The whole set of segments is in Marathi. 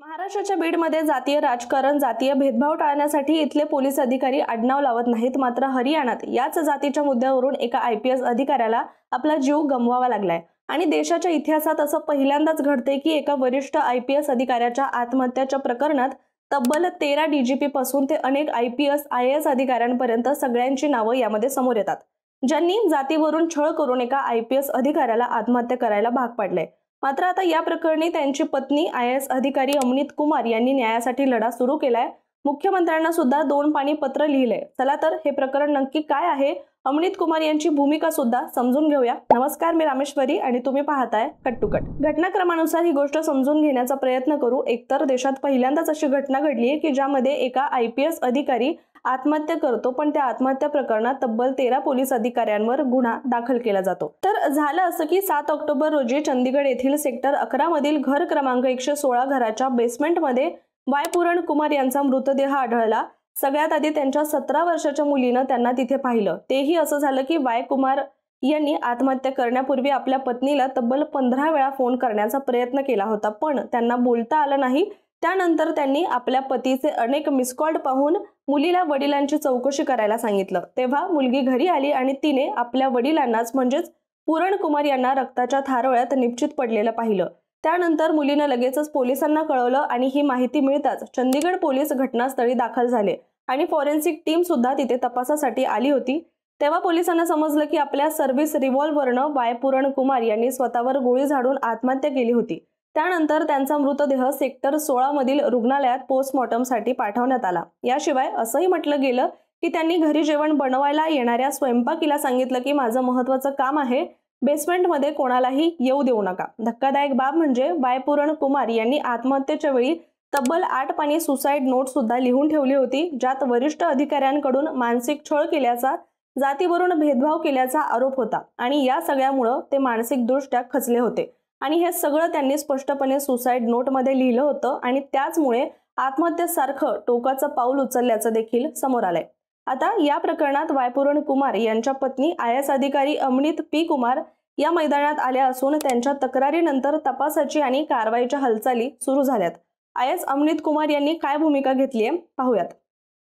महाराष्ट्राच्या बीडमध्ये जातीय राजकारण, जातीय भेदभाव टाळण्यासाठी इथले पोलीस अधिकारी आडनाव लावत नाहीत. मात्र हरियाणात याच जातीच्या मुद्द्यावरून एका IPS अधिकाऱ्याला आपला जीव गमवावा लागलाय. आणि देशाच्या इतिहासात असं पहिल्यांदाच घडते की एका वरिष्ठ IPS अधिकाऱ्याच्या आत्महत्याच्या प्रकरणात तब्बल 13 DGP पासून ते अनेक IPS IAS अधिकाऱ्यांपर्यंत सगळ्यांची नावं यामध्ये समोर येतात, ज्यांनी जातीवरून छळ करून एका IPS अधिकाऱ्याला आत्महत्या करायला भाग पाडले. मात्र आता या प्रकरणी त्यांची पत्नी IAS अधिकारी अमनीत कुमार यांनी न्यायासाठी लढा सुरू केलाय. मुख्यमंत्र्यांना सुद्धा 2 पानी पत्र लिहिलंय. चला तर हे प्रकरण नक्की काय आहे, अमनीत कुमार यांची भूमिका सुद्धा समजून घेऊया. नमस्कार, मी रामेश्वरी आणि तुम्ही पाहताय कट टू कट. घटनाक्रमानुसार ही गोष्ट समजून घेण्याचा प्रयत्न करू. एकतर देशात पहिल्यांदाच अशी घटना घडली आहे की ज्यामध्ये एका IPS अधिकारी आत्महत्या करतो, पण त्या आत्महत्या प्रकरणात तब्बल 13 पोलीस अधिकाऱ्यांवर गुन्हा दाखल केला जातो. तर झालं असं की 7 ऑक्टोबर रोजी चंदीगड येथील सेक्टर 11 मधील घर क्रमांक 116 घराच्या बेसमेंटमध्ये वाय पूरण कुमार यांचा मृतदेह आढळला. सगळ्यात आधी त्यांच्या 17 वर्षाच्या मुलीनं त्यांना तिथे पाहिलं. तेही असं झालं की वाय कुमार यांनी आत्महत्या करण्यापूर्वी आपल्या पत्नीला तब्बल 15 वेळा फोन करण्याचा प्रयत्न केला होता, पण त्यांना बोलता आलं नाही. त्यानंतर त्यांनी आपल्या पतीचे अनेक मिस कॉल पाहून मुलीला वडिलांची चौकशी करायला सांगितलं. तेव्हा मुलगी घरी आली आणि तिने आपल्या वडिलांनाच म्हणजेच पूरण कुमार यांना रक्ताच्या थारोळ्यात निपचित पडलेलं पाहिलं. त्यानंतर मुलीनं लगेचच पोलिसांना कळवलं आणि ही माहिती मिळताच चंदीगड पोलीस घटनास्थळी दाखल झाले आणि फॉरेन्सिक टीम सुद्धा तिथे तपासासाठी आली होती. तेव्हा पोलिसांना समजलं की आपल्या सर्व्हिस रिव्हॉल्व्हरनं वाय पूरण कुमार यांनी स्वतःवर गोळी झाडून आत्महत्या केली होती. त्यानंतर त्यांचा मृतदेह सेक्टर 16 मधील रुग्णालयात पोस्टमॉर्टमसाठी पाठवण्यात आला. याशिवाय असंही म्हटलं गेलं की त्यांनी घरी जेवण बनवायला येणाऱ्या स्वयंपाकीला सांगितलं की माझं महत्त्वाचं काम आहे, बेसमेंटमध्ये कोणालाही येऊ देऊ नका. धक्कादायक बाब म्हणजे वाय पूरण कुमार यांनी आत्महत्येच्या वेळी तब्बल 8 पानी सुसाईड नोट सुद्धा लिहून ठेवली होती, ज्यात वरिष्ठ अधिकाऱ्यांकडून मानसिक छळ केल्याचा, जातीवरून भेदभाव केल्याचा आरोप होता. आणि या सगळ्यामुळे ते मानसिकदृष्ट्या खचले होते आणि हे सगळं त्यांनी स्पष्टपणे सुसाईड नोटमध्ये लिहिलं होतं आणि त्याचमुळे आत्महत्येसारखं टोकाचं पाऊल उचलल्याचं देखील समोर आलंय. आता या प्रकरणात वाय पूरण कुमार यांच्या पत्नी IAS अधिकारी अमनीत P कुमार या मैदानात आल्या असून त्यांच्या तक्रारीनंतर तपासाची आणि कारवाईच्या हालचाली सुरू झाल्यात. IAS अमनीत कुमार यांनी काय भूमिका घेतली आहे पाहूयात.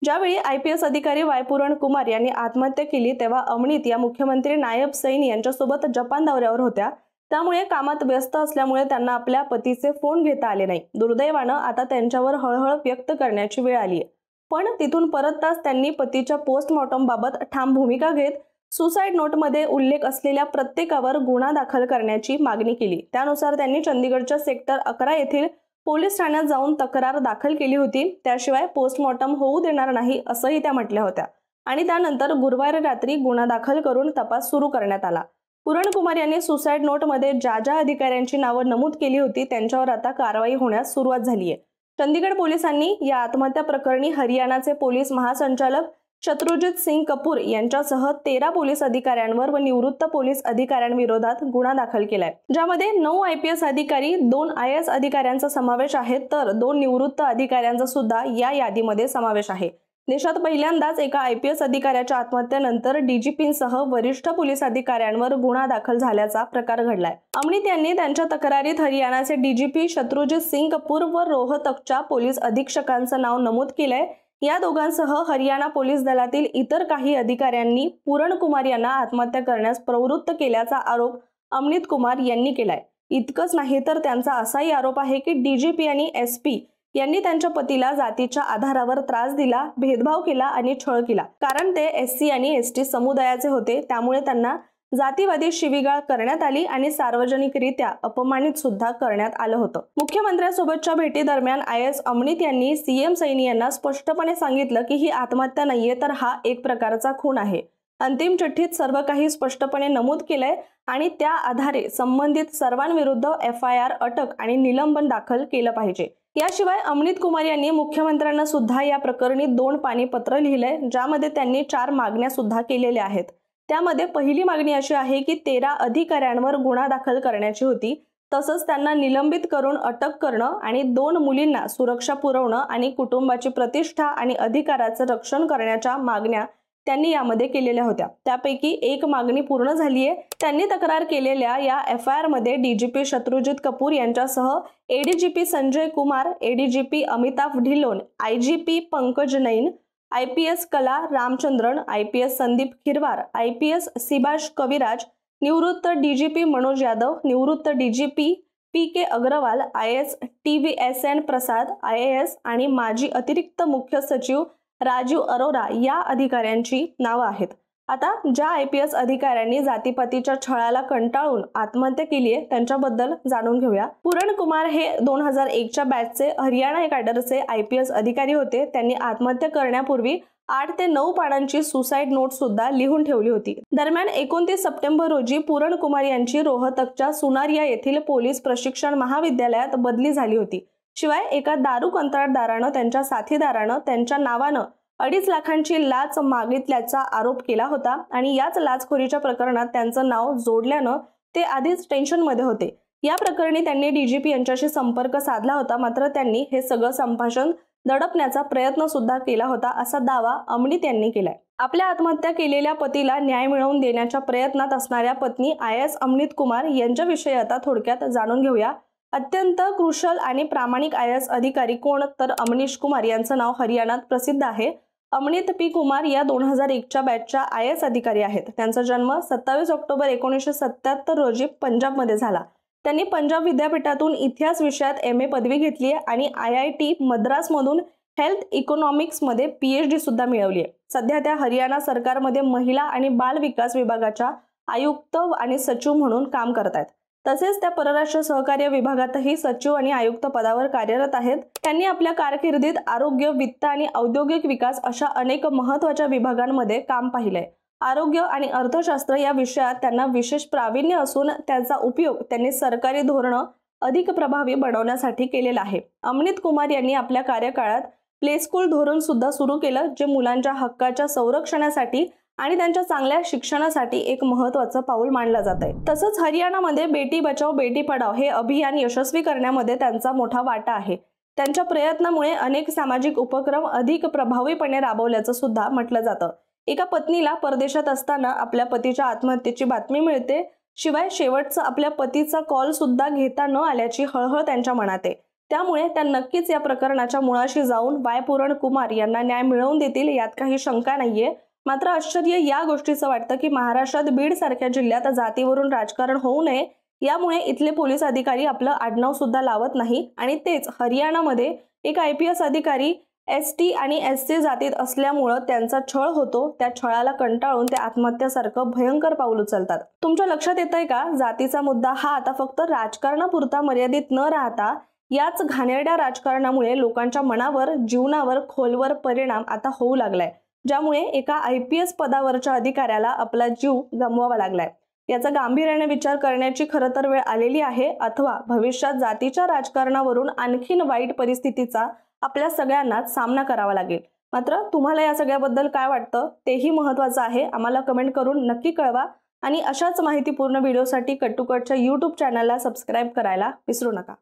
ज्यावेळी IPS अधिकारी वाय पूरण कुमार यांनी आत्महत्या केली तेव्हा अमनीत या मुख्यमंत्री नायब सैनी यांच्यासोबत जपान दौऱ्यावर होत्या. त्यामुळे कामात व्यस्त असल्यामुळे त्यांना आपल्या पतीचे फोन घेता आले नाही. दुर्दैवानं आता त्यांच्यावर हळहळ व्यक्त करण्याची वेळ आली आहे. पण तिथून परतताच त्यांनी पतीच्या पोस्टमॉर्टम बाबत ठाम भूमिका घेत सुसाईड नोटमध्ये उल्लेख असलेल्या प्रत्येकावर गुन्हा दाखल करण्याची मागणी केली. त्यानुसार त्यांनी चंदीगडच्या सेक्टर 11 येथील पोलीस ठाण्यात जाऊन तक्रार दाखल केली होती. त्याशिवाय पोस्टमॉर्टम होऊ देणार नाही असंही त्या म्हटल्या होत्या आणि त्यानंतर गुरुवारी रात्री गुन्हा दाखल करून तपास सुरू करण्यात आला. पूरण कुमार यांनी सुसाईड नोटमध्ये ज्या अधिकाऱ्यांची नावं नमूद केली होती त्यांच्यावर आता कारवाई होण्यास सुरुवात झाली आहे. चंदीगड पोलिसांनी या आत्महत्या प्रकरणी हरियाणाचे पोलीस महासंचालक शत्रुजित सिंग कपूर यांच्यासह 13 पोलीस अधिकाऱ्यांवर व निवृत्त पोलीस अधिकाऱ्यांविरोधात गुन्हा दाखल केलाय, ज्यामध्ये 9 IPS अधिकारी, 2 IAS अधिकाऱ्यांचा समावेश आहे तर 2 निवृत्त अधिकाऱ्यांचा सुद्धा या यादीमध्ये समावेश आहे. देशात पहिल्यांदाच एका IPS अधिकाऱ्याच्या आत्महत्येनंतर DGPंसह वरिष्ठ पोलीस अधिकाऱ्यांवर गुन्हा दाखल झाल्याचा प्रकार घडलाय. अमनीत यांनी त्यांच्या तक्रारीत हरियाणाचे DGP शत्रुजित सिंग कपूर व रोहतकच्या पोलीस अधीक्षकांचं नाव नमूद केलंय. या दोघांसह हरियाणा पोलीस दलातील इतर काही अधिकाऱ्यांनी पूरण कुमार यांना आत्महत्या करण्यास प्रवृत्त केल्याचा आरोप अमनीत कुमार यांनी केलाय. इतकंच नाही तर त्यांचा असाही आरोप आहे की DGP आणि SP यांनी त्यांच्या पतीला जातीच्या आधारावर त्रास दिला, भेदभाव केला आणि छळ केला. कारण ते SC आणि ST समुदायाचे होते, त्यामुळे त्यांना जातीवादी शिवीगाळ करण्यात आली आणि सार्वजनिकरित्या अपमानित सुद्धा करण्यात आलं होतं. मुख्यमंत्र्यांसोबतच्या भेटीदरम्यान IAS अमनीत यांनी CM सैनी यांना स्पष्टपणे सांगितलं की ही आत्महत्या नाहीये तर हा एक प्रकारचा खून आहे. अंतिम चिठ्ठीत सर्व काही स्पष्टपणे नमूद केलंय आणि त्या आधारे संबंधित सर्वांविरुद्ध FIR, अटक आणि निलंबन दाखल केलं पाहिजे. याशिवाय अमनीत कुमार यांनी मुख्यमंत्र्यांना सुद्धा या प्रकरणी 2 पानी पत्र लिहिलंय, ज्यामध्ये त्यांनी 4 मागण्या सुद्धा केलेल्या आहेत. त्यामध्ये पहिली मागणी अशी आहे की 13 अधिकाऱ्यांवर गुन्हा दाखल करण्याची होती, तसंच त्यांना निलंबित करून अटक करणं आणि 2 मुलींना सुरक्षा पुरवणं आणि कुटुंबाची प्रतिष्ठा आणि अधिकाराचं रक्षण करण्याच्या मागण्या त्यांनी यामध्ये केलेल्या होत्या। त्यापैकी एक मागणी पूर्ण झाली आहे। त्यांनी तक्रार केलेल्या या FIR मध्ये DGP शत्रुजित कपूर यांच्यासह ADGP Sanjay Kumar, ADGP Amitabh Dhillon, IGP Pankaj नैन, IPS कला रामचंद्रन, IPS संदीप खिरवार, IPS सिबाश कविराज, निवृत्त DGP मनोज यादव, निवृत्त DGP PK Agarwal, IAS TVSN प्रसाद, IAS आणि माजी अतिरिक्त मुख्य सचिव राजीव अरोरा या अधिकाऱ्यांची नावं आहेत। आता ज्या IPS अधिकाऱ्यांनी जातीपातीच्या छळाला कंटाळून आत्महत्या केली आहे त्यांच्याबद्दल जाणून घेऊया। पूरण कुमार हे 2001च्या बॅचचे हरियाणा कॅडरचे IPS अधिकारी होते। त्यांनी आत्महत्या करण्यापूर्वी 8 ते 9 पानांची सुसाइड नोट सुद्धा लिहून ठेवली होती। दरम्यान 29 सप्टेंबर रोजी पूरण कुमार यांची रोहतकच्या सुनारिया येथील पोलीस प्रशिक्षण महाविद्यालयात बदली झाली होती। शिवाय एका दारू कंत्राटदारानं त्यांच्या साथीदारानं त्यांच्या नावानं 2.5 लाखांची लाच मागितल्याचा आरोप केला होता आणि याच लाचखोरीच्या प्रकरणात त्यांचं नाव जोडल्यानं ते आधीच टेन्शनमध्ये होते। या प्रकरणी त्यांनी DGP यांच्याशी संपर्क साधला होता, मात्र त्यांनी हे सगळं संभाषण दडपण्याचा प्रयत्न सुद्धा केला होता असा दावा अमृत यांनी केलाय। आपल्या आत्महत्या केलेल्या पतीला न्याय मिळवून देण्याच्या प्रयत्नात असणाऱ्या पत्नी IAS अमृत कुमार यांच्याविषयी आता थोडक्यात जाणून घेऊया। अत्यंत कुशल आणि प्रामाणिक IAS अधिकारी कोण, तर अमनीश कुमार यांचं नाव हरियाणात प्रसिद्ध आहे। अमृत P कुमार या 2001च्या बॅचच्या IAS अधिकारी आहेत। त्यांचा जन्म 27 ऑक्टोबर 1977 रोजी पंजाबमध्ये झाला। त्यांनी पंजाब विद्यापीठातून इतिहास विषयात MA पदवी घेतली आहे आणि IIT मद्रासमधून हेल्थ इकॉनॉमिक्स मध्ये PhD सुद्धा मिळवली आहे। सध्या त्या हरियाणा सरकारमध्ये महिला आणि बाल विकास विभागाच्या आयुक्त आणि सचिव म्हणून काम करत आहेत। तसेच त्या परराष्ट्र सहकार्य विभागातही सचिव आणि आयुक्त पदावर कार्यरत आहेत। त्यांनी आपल्या कारकिर्दीत आरोग्य, वित्त आणि औद्योगिक विकास अशा अनेक महत्त्वाच्या विभागांमध्ये काम पाहिलंय। आरोग्य आणि अर्थशास्त्र या विषयात त्यांना विशेष प्रावीण्य असून त्याचा उपयोग त्यांनी सरकारी धोरणं अधिक प्रभावी बनवण्यासाठी केलेला आहे। अमृत कुमार यांनी आपल्या कार्यकाळात प्ले स्कूल धोरण सुद्धा सुरू केलं, जे मुलांच्या हक्काच्या संरक्षणासाठी आणि त्यांच्या चांगल्या शिक्षणासाठी एक महत्त्वाचं पाऊल मानलं जात आहे। तसंच हरियाणामध्ये बेटी बचाओ बेटी पढाओ हे अभियान यशस्वी करण्यामध्ये त्यांचा मोठा वाटा आहे। त्यांच्या प्रयत्नामुळे अनेक सामाजिक उपक्रम अधिक प्रभावीपणे राबवल्याचं सुद्धा म्हटलं जातं। एका पत्नीला परदेशात असताना आपल्या पतीच्या आत्महत्येची बातमी मिळते। शिवाय शेवटचा आपल्या पतीचा कॉल सुद्धा घेता न आल्याची हळहळ त्यांच्या मनात आहे। त्यामुळे त्या नक्कीच या प्रकरणाच्या मुळाशी जाऊन पूरण कुमार यांना न्याय मिळवून देतील यात काही शंका नाहीये। मात्र आश्चर्य या गोष्टीचं वाटतं की महाराष्ट्रात बीड सारख्या जिल्ह्यात जातीवरून राजकारण होऊ नये यामुळे इथले पोलीस अधिकारी आपलं आडनाव सुद्धा लावत नाही आणि तेच हरियाणामध्ये एक IPS अधिकारी ST आणि SC जातीत असल्यामुळे त्यांचा छळ होतो। त्या छळाला कंटाळून ते आत्महत्यासारखं भयंकर पाऊल उचलतात। तुमच्या लक्षात येतंय का, जातीचा मुद्दा हा आता फक्त राजकारणापुरता मर्यादित न राहता याच घाणेरड्या राजकारणामुळे लोकांच्या मनावर, जीवनावर खोलवर परिणाम आता होऊ लागलाय, ज्यामुळे एका IPS पदावरच्या अधिकाऱ्याला आपला जीव गमवावा लागलाय। याचा गांभीर्याने विचार करण्याची खरं तर वेळ आलेली आहे, अथवा भविष्यात जातीच्या राजकारणावरून आणखीन वाईट परिस्थितीचा आपल्या सगळ्यांनाच सामना करावा लागेल। मात्र तुम्हाला या सगळ्याबद्दल काय वाटतं तेही महत्त्वाचं आहे। आम्हाला कमेंट करून नक्की कळवा आणि अशाच माहितीपूर्ण व्हिडिओसाठी कट टू कटच्या YouTube चॅनलला सबस्क्राईब करायला विसरू नका।